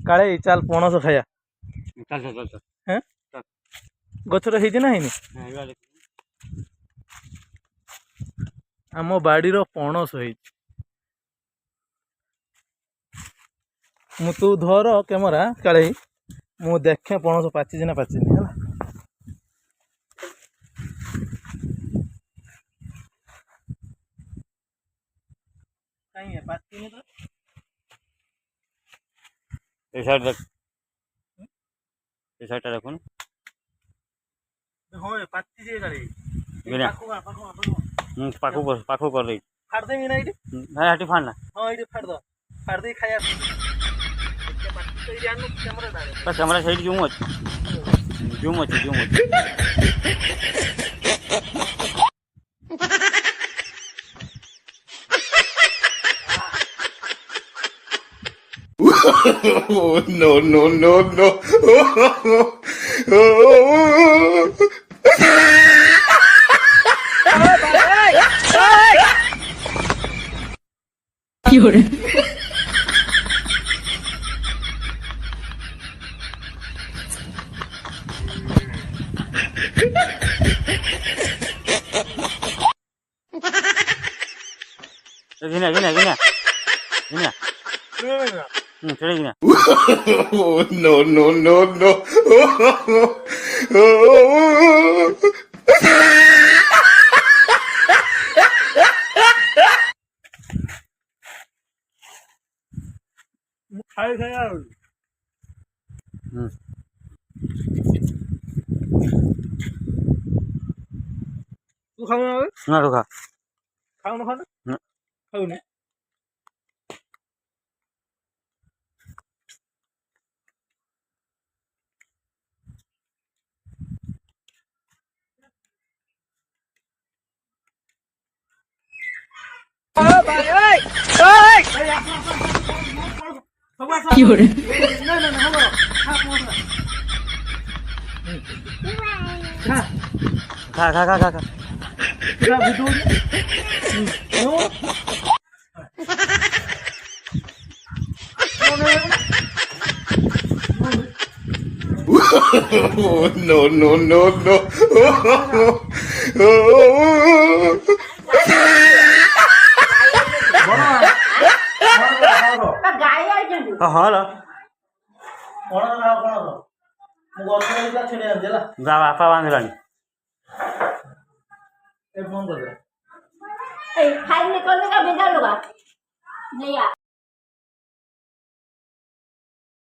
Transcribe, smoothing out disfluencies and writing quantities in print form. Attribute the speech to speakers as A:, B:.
A: କାଳେ ଚାଲ ପଣସ ଖାଇବା।
B: ଚାଲ ଚାଲ ଚାଲ
A: ହେଁ ଗଛରେ ହେଇଛି ନା ହେଇନି? ଆମ ବାଡ଼ିର ପଣସ ହେଇଛି। ମୁଁ ତୁ ଧର କ୍ୟାମେରା କାଳେ ମୁଁ ଦେଖେ ପଣସ ପାଚିଛି ନା ପାଚିନି ହେଲା। କାଇଁ ପାଚିନି ତ?
B: এই সাইড দেখ, এই সাইডটা দেখুন।
A: ହଁ ପାଚିଛି କାଳେ।
B: ପାଖକୁ କରି ଦେଇଛି।
A: ଫାଡ଼ି ଦେବି ନା ଏଇଠି?
B: ନାଇଁ ଏଠି ଫାड़ ନା।
A: ହଁ ଏଇଠି ଫାଡ଼ି ଦବା। ଫାଡ଼ି ଦେଇ ଖାଇବା।
B: କ୍ୟାମେରା ସେଇଠି ଜୁମ୍ ଅଛି, ଜୁମ୍ ଅଛି, ଜୁମ୍ ଅଛି।
C: No, no, no, no.
D: Fiore.
B: Gini, gini, gini. Gini. Cari gini.
C: No, no, no, no.
A: ଖାଇ ଆଉ ତୁ ଖାଉନ
B: ନା ରୁଖା
A: ଖାଉନ ଖାଉନି।
D: Fiore.
B: খা খা খা খা খা
C: No, no, no, no.
B: Hall ବାପା ବାନ୍ଧିଲାଣି।
A: ଏ ଫୋନ କରିଦେ।
E: खाई निकलने का भेजा लोगा नहीं